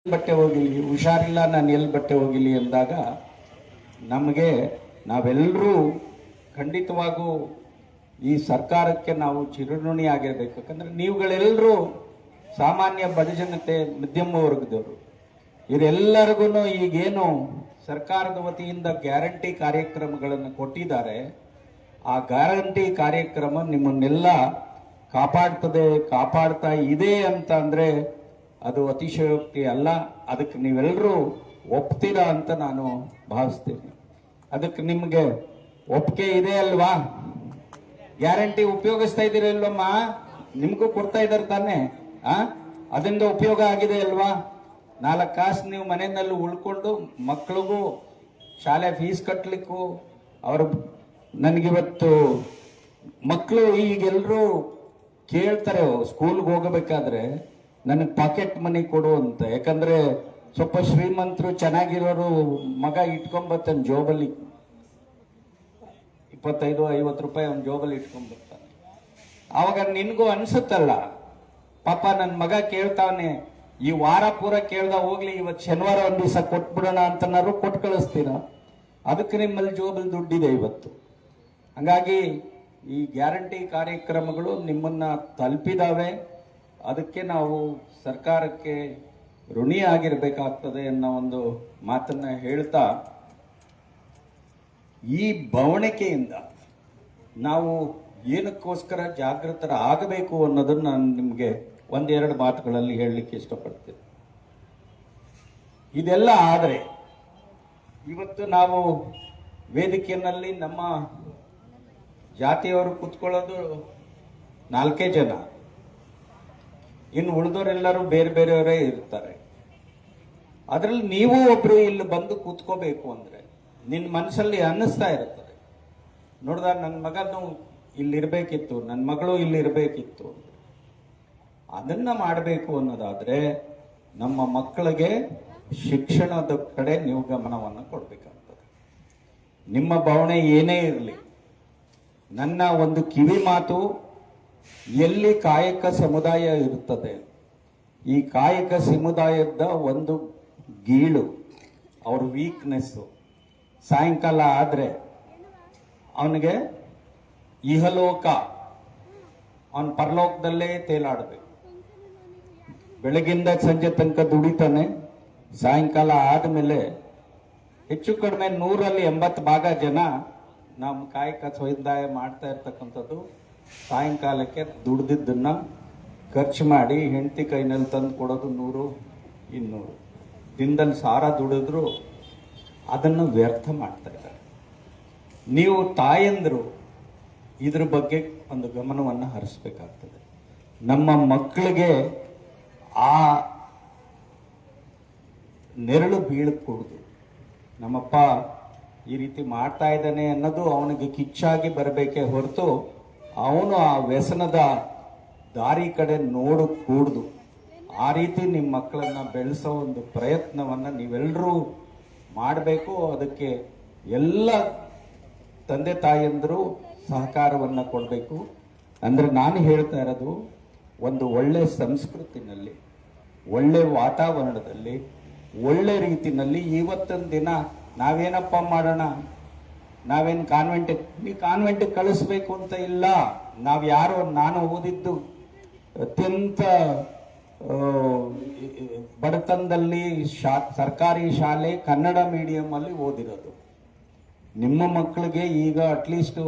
ಬಟ್ಟೆ ಹೋಗಿಲಿ, ಹುಷಾರಿಲ್ಲ ನಾನು ಎಲ್ಲಿ ಬಟ್ಟೆ ಹೋಗಿಲಿ ಎಂದಾಗ ನಮಗೆ ನಾವೆಲ್ಲರೂ ಖಂಡಿತವಾಗೂ ಈ ಸರ್ಕಾರಕ್ಕೆ ನಾವು ಚಿರಋಣಿ ಆಗಿರಬೇಕು. ಯಾಕಂದ್ರೆ ನೀವುಗಳೆಲ್ಲರೂ ಸಾಮಾನ್ಯ ಬಡಜನತೆ, ಮಧ್ಯಮ ವರ್ಗದವರು, ಇವರೆಲ್ಲರಿಗೂ ಈಗೇನು ಸರ್ಕಾರದ ವತಿಯಿಂದ ಗ್ಯಾರಂಟಿ ಕಾರ್ಯಕ್ರಮಗಳನ್ನು ಕೊಟ್ಟಿದ್ದಾರೆ, ಆ ಗ್ಯಾರಂಟಿ ಕಾರ್ಯಕ್ರಮ ನಿಮ್ಮನ್ನೆಲ್ಲ ಕಾಪಾಡ್ತಾ ಇದೆ ಅಂತ ಅಂದ್ರೆ ಅದು ಅತಿಶಯೋಕ್ತಿ ಅಲ್ಲ. ಅದಕ್ಕೆ ನೀವೆಲ್ಲರೂ ಒಪ್ತೀರಾ ಅಂತ ನಾನು ಭಾವಿಸ್ತೀನಿ. ಅದಕ್ಕೆ ನಿಮಗೆ ಒಪ್ಪಿಗೆ ಇದೆ ಅಲ್ವಾ? ಗ್ಯಾರಂಟಿ ಉಪಯೋಗಿಸ್ತಾ ಇದ್ದೀರಲ್ವಮ್ಮ? ನಿಮಗೂ ಕೊಡ್ತಾ ಇದ್ದಾರೆ ತಾನೆ? ಅದರಿಂದ ಉಪಯೋಗ ಆಗಿದೆ ಅಲ್ವಾ? 4 ಕಾಸು ನೀವು ಮನೆಯಲ್ಲಿ ಉಳ್ಕೊಂಡು ಮಕ್ಕಳಿಗೂ ಶಾಲೆ ಫೀಸ್ ಕಟ್ಟಲಿಕ್ಕೂ ಅವರು ನನಗಿವತ್ತು ಮಕ್ಕಳು ಈಗೆಲ್ಲರೂ ಕೇಳ್ತಾರೆ ಸ್ಕೂಲ್ಗೆ ಹೋಗಬೇಕಾದ್ರೆ ನನಗೆ ಪಾಕೆಟ್ ಮನಿ ಕೊಡು ಅಂತ. ಯಾಕಂದ್ರೆ ಸ್ವಲ್ಪ ಶ್ರೀಮಂತರು ಚೆನ್ನಾಗಿರೋರು ಮಗ ಇಟ್ಕೊಂಬರ್ತಾನೆ ಜೋಬಲ್ಲಿ, 25-50 ರೂಪಾಯಿ ಅವ್ನ ಜೋಬಲ್ಲಿ ಇಟ್ಕೊಂಡ್ಬರ್ತಾನೆ. ಆವಾಗ ನಿನ್ಗೂ ಅನ್ಸುತ್ತಲ್ಲ, ಪಾಪ ನನ್ನ ಮಗ ಕೇಳ್ತಾವನೆ, ಈ ವಾರ ಪೂರ ಕೇಳ್ದ ಹೋಗ್ಲಿ, ಇವತ್ತು ಶನಿವಾರ ಒಂದ್ ದಿವಸ ಕೊಟ್ಬಿಡೋಣ ಅಂತನಾರು ಕೊಟ್ಟು ಕಳಿಸ್ತೀರ. ಅದಕ್ಕೆ ನಿಮ್ಮಲ್ಲಿ ಜೋಬಲ್ಲಿ ದುಡ್ಡಿದೆ ಇವತ್ತು. ಹಂಗಾಗಿ ಈ ಗ್ಯಾರಂಟಿ ಕಾರ್ಯಕ್ರಮಗಳು ನಿಮ್ಮನ್ನ ತಲುಪಿದಾವೆ. ಅದಕ್ಕೆ ನಾವು ಸರ್ಕಾರಕ್ಕೆ ಋಣಿ ಆಗಿರ್ಬೇಕಾಗ್ತದೆ ಅನ್ನೋ ಒಂದು ಮಾತನ್ನ ಹೇಳ್ತಾ, ಈ ಬವಣಿಕೆಯಿಂದ ನಾವು ಏನಕ್ಕೋಸ್ಕರ ಜಾಗೃತರ ಆಗಬೇಕು ಅನ್ನೋದನ್ನ ನಾನು ನಿಮಗೆ 1-2 ಮಾತುಗಳಲ್ಲಿ ಹೇಳಲಿಕ್ಕೆ ಇಷ್ಟಪಡ್ತೀನಿ. ಇದೆಲ್ಲ ಆದರೆ ಇವತ್ತು ನಾವು ವೇದಿಕೆಯಲ್ಲಿ ನಮ್ಮ ಜಾತಿಯವರು ಕೂತ್ಕೊಳ್ಳೋದು 4 ಜನ, ಇನ್ನು ಉಳಿದವರೆಲ್ಲರೂ ಬೇರೆ ಬೇರೆಯವರೇ ಇರ್ತಾರೆ. ಅದರಲ್ಲಿ ನೀವು ಒಬ್ರು ಇಲ್ಲಿ ಬಂದು ಕೂತ್ಕೋಬೇಕು ಅಂದ್ರೆ ನಿನ್ನ ಮನಸ್ಸಲ್ಲಿ ಅನ್ನಿಸ್ತಾ ಇರ್ತದೆ, ನೋಡ್ದ ನನ್ನ ಮಗನು ಇಲ್ಲಿರ್ಬೇಕಿತ್ತು, ನನ್ನ ಮಗಳು ಇಲ್ಲಿರ್ಬೇಕಿತ್ತು. ಅದನ್ನ ಮಾಡಬೇಕು ಅನ್ನೋದಾದ್ರೆ ನಮ್ಮ ಮಕ್ಕಳಿಗೆ ಶಿಕ್ಷಣದ ಕಡೆ ನೀವು ಗಮನವನ್ನು ಕೊಡ್ಬೇಕಾಗ್ತದೆ. ನಿಮ್ಮ ಭಾವನೆ ಏನೇ ಇರಲಿ, ನನ್ನ ಒಂದು ಕಿವಿ ಮಾತು, ಎಲ್ಲಿ ಕಾಯಕ ಸಮುದಾಯ ಇರುತ್ತದೆ, ಈ ಕಾಯಕ ಸಮುದಾಯದ ಒಂದು ಗೀಳು, ಅವ್ರ ವೀಕ್ನೆಸ್ಸು, ಸಾಯಂಕಾಲ ಆದ್ರೆ ಅವನಿಗೆ ಇಹಲೋಕ, ಅವನ ಪರಲೋಕದಲ್ಲೇ ತೇಲಾಡಬೇಕು. ಬೆಳಗಿಂದ ಸಂಜೆ ತನಕ ದುಡಿತಾನೆ, ಸಾಯಂಕಾಲ ಆದ್ಮೇಲೆ ಹೆಚ್ಚು ಕಡಿಮೆ 100ರಲ್ಲಿ 80 ಭಾಗ ಜನ ನಮ್ಮ ಕಾಯಕ ಸಮುದಾಯ ಮಾಡ್ತಾ ಇರ್ತಕ್ಕಂಥದ್ದು ಸಾಯಂಕಾಲಕ್ಕೆ ದುಡ್ದಿದ್ದನ್ನ ಖರ್ಚು ಮಾಡಿ ಹೆಂಡತಿ ಕೈನಲ್ಲಿ ತಂದು ಕೊಡೋದು 100-200. ದಿನದಲ್ಲಿ ಸಾರ ದುಡಿದ್ರು ಅದನ್ನು ವ್ಯರ್ಥ ಮಾಡ್ತಾ ಇದ್ದಾರೆ. ನೀವು ತಾಯಂದ್ರು ಇದ್ರ ಬಗ್ಗೆ ಒಂದು ಗಮನವನ್ನು ಹರಿಸ್ಬೇಕಾಗ್ತದೆ. ನಮ್ಮ ಮಕ್ಕಳಿಗೆ ಆ ನೆರಳು ಬೀಳಕೂಡುದು. ನಮ್ಮಪ್ಪ ಈ ರೀತಿ ಮಾಡ್ತಾ ಇದ್ದಾನೆ ಅನ್ನೋದು ಅವನಿಗೆ ಕಿಚ್ಚಾಗಿ ಬರಬೇಕೇ ಹೊರತು ಅವನು ಆ ವ್ಯಸನದ ದಾರಿ ಕಡೆ ಕೂಡುದು. ಆ ರೀತಿ ನಿಮ್ಮ ಮಕ್ಕಳನ್ನ ಬೆಳೆಸೋ ಒಂದು ಪ್ರಯತ್ನವನ್ನ ನೀವೆಲ್ಲರೂ ಮಾಡಬೇಕು. ಅದಕ್ಕೆ ಎಲ್ಲ ತಂದೆ ತಾಯಿಯಂದರು ಸಹಕಾರವನ್ನ ಕೊಡಬೇಕು. ಅಂದ್ರೆ ನಾನು ಹೇಳ್ತಾ ಇರೋದು, ಒಂದು ಒಳ್ಳೆ ಸಂಸ್ಕೃತಿನಲ್ಲಿ, ಒಳ್ಳೆ ವಾತಾವರಣದಲ್ಲಿ, ಒಳ್ಳೆ ರೀತಿನಲ್ಲಿ ಇವತ್ತೊಂದು ದಿನ ನಾವೇನಪ್ಪ ಮಾಡೋಣ, ನಾವೇನು ಕಾನ್ವೆಂಟ್ ಕಳಿಸ್ಬೇಕು ಅಂತ ಇಲ್ಲ. ನಾವು ಯಾರು, ನಾನು ಓದಿದ್ದು ಅತ್ಯಂತ ಬಡತನದಲ್ಲಿ ಸರ್ಕಾರಿ ಶಾಲೆ ಕನ್ನಡ ಮೀಡಿಯಂ ಅಲ್ಲಿ ಓದಿರೋದು. ನಿಮ್ಮ ಮಕ್ಕಳಿಗೆ ಈಗ ಅಟ್ಲೀಸ್ಟ್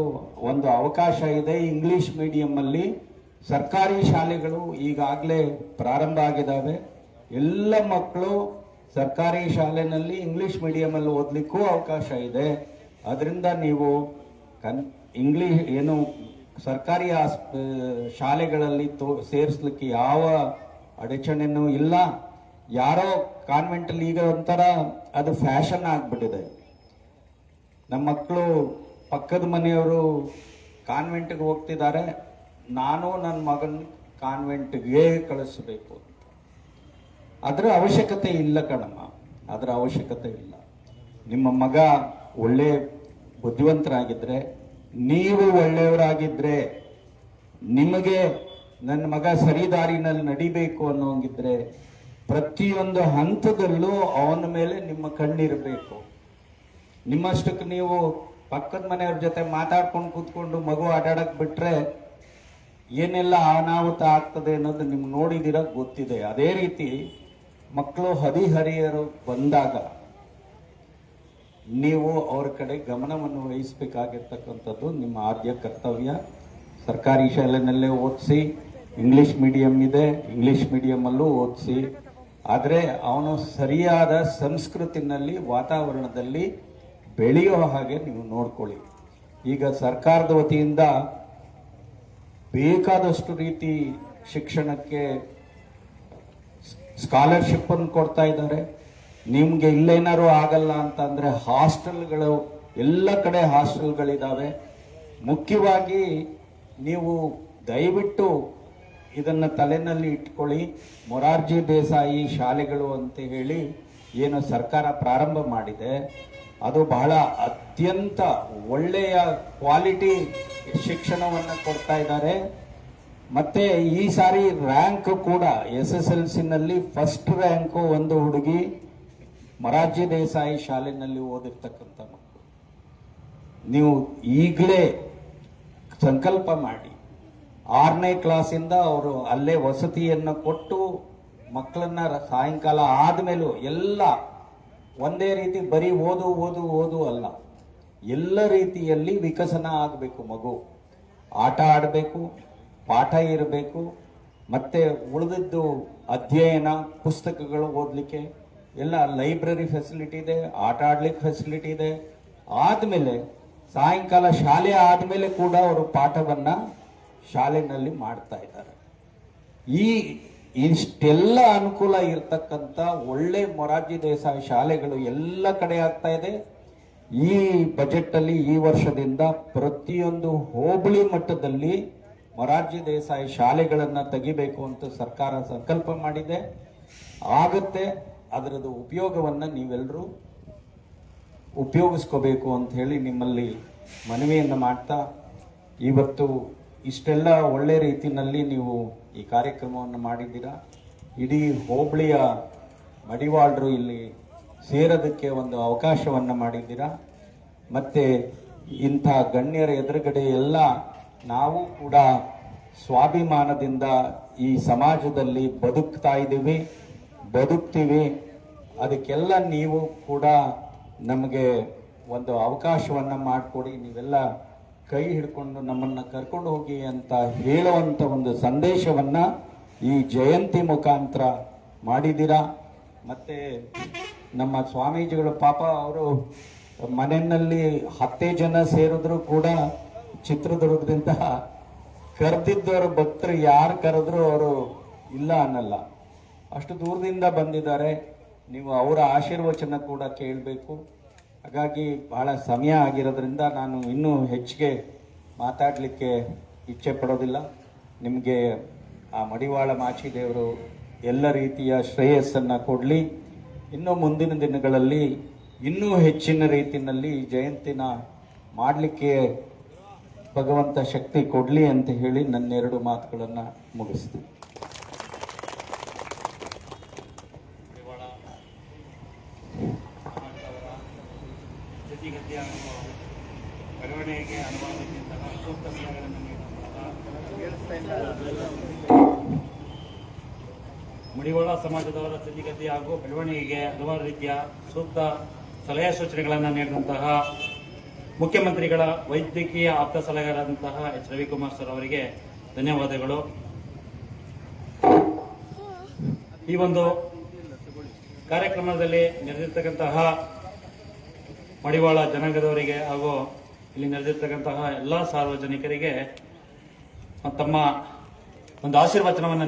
ಒಂದು ಅವಕಾಶ ಇದೆ. ಇಂಗ್ಲಿಷ್ ಮೀಡಿಯಂ ಅಲ್ಲಿ ಸರ್ಕಾರಿ ಶಾಲೆಗಳು ಈಗಾಗಲೇ ಪ್ರಾರಂಭ ಆಗಿದ್ದಾವೆ. ಎಲ್ಲ ಮಕ್ಕಳು ಸರ್ಕಾರಿ ಶಾಲೆನಲ್ಲಿ ಇಂಗ್ಲಿಷ್ ಮೀಡಿಯಂ ಅಲ್ಲಿ ಓದ್ಲಿಕ್ಕೂ ಅವಕಾಶ ಇದೆ. ಅದರಿಂದ ನೀವು ಇಂಗ್ಲಿಷ್ ಏನು ಸರ್ಕಾರಿ ಶಾಲೆಗಳಲ್ಲಿ ಸೇರಿಸ್ಲಿಕ್ಕೆ ಯಾವ ಅಡಚಣೆನೂ ಇಲ್ಲ. ಯಾರೋ ಕಾನ್ವೆಂಟಲ್ಲಿ ಈಗ ಒಂಥರ ಅದು ಫ್ಯಾಷನ್ ಆಗ್ಬಿಟ್ಟಿದೆ. ನಮ್ಮ ಮಕ್ಕಳು ಪಕ್ಕದ ಮನೆಯವರು ಕಾನ್ವೆಂಟ್ಗೆ ಹೋಗ್ತಿದ್ದಾರೆ, ನಾನು ನನ್ನ ಮಗನ ಕಾನ್ವೆಂಟ್ಗೆ ಕಳಿಸ್ಬೇಕು ಅಂತ. ಅದರ ಅವಶ್ಯಕತೆ ಇಲ್ಲ ಕಣಮ್ಮ, ಅದರ ಅವಶ್ಯಕತೆ ಇಲ್ಲ. ನಿಮ್ಮ ಮಗ ಒಳ್ಳೆ ಬುದ್ಧಿವಂತರಾಗಿದ್ರೆ, ನೀವು ಒಳ್ಳೆಯವರಾಗಿದ್ರೆ, ನಿಮಗೆ ನನ್ನ ಮಗ ಸರಿ ದಾರಿನಲ್ಲಿ ನಡಿಬೇಕು ಅನ್ನೋಂಗಿದ್ರೆ ಪ್ರತಿಯೊಂದು ಹಂತದಲ್ಲೂ ಅವನ ಮೇಲೆ ನಿಮ್ಮ ಕಣ್ಣಿರಬೇಕು. ನಿಮ್ಮಷ್ಟಕ್ಕೆ ನೀವು ಪಕ್ಕದ ಮನೆಯವ್ರ ಜೊತೆ ಮಾತಾಡ್ಕೊಂಡು ಕೂತ್ಕೊಂಡು ಮಗು ಆಟಾಡಕ್ ಬಿಟ್ರೆ ಏನೆಲ್ಲ ಅನಾಹುತ ಆಗ್ತದೆ ಅನ್ನೋದು ನಿಮ್ಗೆ ನೋಡಿದಿರ ಗೊತ್ತಿದೆ. ಅದೇ ರೀತಿ ಮಕ್ಕಳು ಹದಿಹರಿಯರು ಬಂದಾಗ ನೀವು ಅವ್ರ ಕಡೆ ಗಮನವನ್ನು ವಹಿಸಬೇಕಾಗಿರ್ತಕ್ಕಂಥದ್ದು ನಿಮ್ಮ ಆದ್ಯ ಕರ್ತವ್ಯ. ಸರ್ಕಾರಿ ಶಾಲೆನಲ್ಲೇ ಓದಿಸಿ, ಇಂಗ್ಲಿಷ್ ಮೀಡಿಯಂ ಇದೆ, ಇಂಗ್ಲಿಷ್ ಮೀಡಿಯಮಲ್ಲೂ ಓದಿಸಿ, ಆದರೆ ಅವನು ಸರಿಯಾದ ಸಂಸ್ಕೃತಿನಲ್ಲಿ ವಾತಾವರಣದಲ್ಲಿ ಬೆಳೆಯೋ ಹಾಗೆ ನೀವು ನೋಡ್ಕೊಳ್ಳಿ. ಈಗ ಸರ್ಕಾರದ ವತಿಯಿಂದ ಬೇಕಾದಷ್ಟು ರೀತಿ ಶಿಕ್ಷಣಕ್ಕೆ ಸ್ಕಾಲರ್ಶಿಪ್ ಅನ್ನು ಕೊಡ್ತಾ ಇದ್ದಾರೆ. ನಿಮ್ಗೆ ಇಲ್ಲೇನಾರು ಆಗಲ್ಲ ಅಂತಂದ್ರೆ ಹಾಸ್ಟೆಲ್ಗಳು, ಎಲ್ಲ ಕಡೆ ಹಾಸ್ಟೆಲ್ಗಳಿದ್ದಾವೆ. ಮುಖ್ಯವಾಗಿ ನೀವು ದಯವಿಟ್ಟು ಇದನ್ನ ತಲೆನಲ್ಲಿ ಇಟ್ಕೊಳ್ಳಿ. ಮೊರಾರ್ಜಿ ದೇಸಾಯಿ ಶಾಲೆಗಳು ಅಂತ ಹೇಳಿ ಏನು ಸರ್ಕಾರ ಪ್ರಾರಂಭ ಮಾಡಿದೆ, ಅದು ಬಹಳ ಅತ್ಯಂತ ಒಳ್ಳೆಯ ಕ್ವಾಲಿಟಿ ಶಿಕ್ಷಣವನ್ನು ಕೊಡ್ತಾ ಇದ್ದಾರೆ. ಮತ್ತೆ ಈ ಸಾರಿ ರ್ಯಾಂಕ್ ಕೂಡ SSLC ನಲ್ಲಿ ಫಸ್ಟ್ ರ್ಯಾಂಕು ಒಂದು ಹುಡುಗಿ ಮೊರಾರ್ಜಿ ದೇಸಾಯಿ ಶಾಲೆನಲ್ಲಿ ಓದಿರ್ತಕ್ಕಂಥ ಮಕ್ಕಳು. ನೀವು ಈಗಲೇ ಸಂಕಲ್ಪ ಮಾಡಿ 6ನೇ ಕ್ಲಾಸಿಂದ ಅವರು ಅಲ್ಲೇ ವಸತಿಯನ್ನು ಕೊಟ್ಟು ಮಕ್ಕಳನ್ನ ಸಾಯಂಕಾಲ ಆದ್ಮೇಲೂ ಎಲ್ಲ ಒಂದೇ ರೀತಿ ಬರೀ ಓದು ಓದು ಓದು ಅಲ್ಲ, ಎಲ್ಲ ರೀತಿಯಲ್ಲಿ ವಿಕಸನ ಆಗಬೇಕು. ಮಗು ಆಟ ಆಡಬೇಕು, ಪಾಠ ಇರಬೇಕು, ಮತ್ತೆ ಉಳಿದದ್ದು ಅಧ್ಯಯನ, ಪುಸ್ತಕಗಳು ಓದಲಿಕ್ಕೆ ಎಲ್ಲ ಲೈಬ್ರರಿ ಫೆಸಿಲಿಟಿ ಇದೆ, ಆಟ ಆಡ್ಲಿಕ್ಕೆ ಫೆಸಿಲಿಟಿ ಇದೆ. ಆದ್ಮೇಲೆ ಸಾಯಂಕಾಲ ಶಾಲೆ ಆದ್ಮೇಲೆ ಕೂಡ ಅವರು ಪಾಠವನ್ನ ಶಾಲೆನಲ್ಲಿ ಮಾಡ್ತಾ ಇದ್ದಾರೆ. ಇಷ್ಟೆಲ್ಲ ಅನುಕೂಲ ಇರತಕ್ಕಂಥ ಒಳ್ಳೆ ಮೊರಾರ್ಜಿ ದೇಸಾಯಿ ಶಾಲೆಗಳು ಎಲ್ಲ ಕಡೆ ಆಗ್ತಾ ಇದೆ. ಈ ಬಜೆಟ್ ಅಲ್ಲಿ ಈ ವರ್ಷದಿಂದ ಪ್ರತಿಯೊಂದು ಹೋಬಳಿ ಮಟ್ಟದಲ್ಲಿ ಮೊರಾರ್ಜಿ ದೇಸಾಯಿ ಶಾಲೆಗಳನ್ನ ತೆಗಿಬೇಕು ಅಂತ ಸರ್ಕಾರ ಸಂಕಲ್ಪ ಮಾಡಿದೆ. ಆಗತ್ತೆ. ಅದರದ್ದು ಉಪಯೋಗವನ್ನ ನೀವೆಲ್ಲರೂ ಉಪಯೋಗಿಸ್ಕೋಬೇಕು ಅಂತ ಹೇಳಿ ನಿಮ್ಮಲ್ಲಿ ಮನವಿಯನ್ನು ಮಾಡ್ತಾ, ಇವತ್ತು ಇಷ್ಟೆಲ್ಲ ಒಳ್ಳೆ ರೀತಿಯಲ್ಲಿ ನೀವು ಈ ಕಾರ್ಯಕ್ರಮವನ್ನು ಮಾಡಿದ್ದೀರಾ. ಇಡೀ ಹೋಬಳಿಯ ಮಡಿವಾಳರು ಇಲ್ಲಿ ಸೇರೋದಕ್ಕೆ ಒಂದು ಅವಕಾಶವನ್ನು ಮಾಡಿದ್ದೀರಾ. ಮತ್ತೆ ಇಂಥ ಗಣ್ಯರ ಎದುರುಗಡೆ ಎಲ್ಲ ನಾವು ಕೂಡ ಸ್ವಾಭಿಮಾನದಿಂದ ಈ ಸಮಾಜದಲ್ಲಿ ಬದುಕ್ತೀವಿ. ಅದಕ್ಕೆಲ್ಲ ನೀವು ಕೂಡ ನಮಗೆ ಒಂದು ಅವಕಾಶವನ್ನು ಮಾಡಿಕೊಡಿ. ನೀವೆಲ್ಲ ಕೈ ಹಿಡ್ಕೊಂಡು ನಮ್ಮನ್ನ ಕರ್ಕೊಂಡು ಹೋಗಿ ಅಂತ ಹೇಳುವಂತ ಒಂದು ಸಂದೇಶವನ್ನ ಈ ಜಯಂತಿ ಮುಖಾಂತರ ಮಾಡಿದ್ದೀರಾ. ಮತ್ತೆ ನಮ್ಮ ಸ್ವಾಮೀಜಿಗಳು ಪಾಪ ಅವರು ಮನೆಯಲ್ಲಿ 10 ಜನ ಸೇರಿದ್ರು ಕೂಡ ಚಿತ್ರದುರ್ಗದಿಂದ ಕರೆದಿದ್ದವರು ಭಕ್ತರು ಯಾರು ಕರೆದ್ರು ಅವರು ಇಲ್ಲ ಅನ್ನಲ್ಲ, ಅಷ್ಟು ದೂರದಿಂದ ಬಂದಿದ್ದಾರೆ. ನೀವು ಅವರ ಆಶೀರ್ವಚನ ಕೂಡ ಕೇಳಬೇಕು. ಹಾಗಾಗಿ ಬಹಳ ಸಮಯ ಆಗಿರೋದ್ರಿಂದ ನಾನು ಇನ್ನೂ ಹೆಚ್ಚಿಗೆ ಮಾತಾಡಲಿಕ್ಕೆ ಇಚ್ಛೆ ಪಡೋದಿಲ್ಲ. ನಿಮಗೆ ಆ ಮಡಿವಾಳ ಮಾಚಿದೇವರು ಎಲ್ಲ ರೀತಿಯ ಶ್ರೇಯಸ್ಸನ್ನು ಕೊಡಲಿ. ಇನ್ನು ಮುಂದಿನ ದಿನಗಳಲ್ಲಿ ಇನ್ನೂ ಹೆಚ್ಚಿನ ರೀತಿಯಲ್ಲಿ ಈ ಜಯಂತಿನ ಮಾಡಲಿಕ್ಕೆ ಭಗವಂತ ಶಕ್ತಿ ಕೊಡಲಿ ಅಂತ ಹೇಳಿ ನನ್ನ 2 ಮಾತುಗಳನ್ನು ಮುಗಿಸ್ತೀನಿ. ಬೆಳವಣಿಗೆಗೆ ಅನುವಾದಕ್ಕಿಂತಹ ಸೂಕ್ತ ಸಲಹೆಗಳನ್ನು ಮಡಿವಾಳ ಸಮಾಜದವರ ಸ್ಥಿತಿಗತಿ ಹಾಗೂ ಬೆಳವಣಿಗೆಗೆ ಹಲವಾರು ರೀತಿಯ ಸೂಕ್ತ ಸಲಹೆ ಸೂಚನೆಗಳನ್ನು ನೀಡಿದಂತಹ ಮುಖ್ಯಮಂತ್ರಿಗಳ ವೈದ್ಯಕೀಯ ಆಪ್ತ ಸಲಹೆಗಾರರಾದಂತಹ H. ರವಿಕುಮಾರ್ ಸರ್ ಅವರಿಗೆ ಧನ್ಯವಾದಗಳು. ಈ ಒಂದು ಕಾರ್ಯಕ್ರಮದಲ್ಲಿ ನೆರೆದಿರ್ತಕ್ಕಂತಹ ಮಡಿವಾಳ ಜನಾಂಗದವರಿಗೆ ಹಾಗೂ ಇಲ್ಲಿ ನೆರೆದಿರ್ತಕ್ಕಂತಹ ಎಲ್ಲ ಸಾರ್ವಜನಿಕರಿಗೆ ತಮ್ಮ ಒಂದು ಆಶೀರ್ವಚನವನ್ನು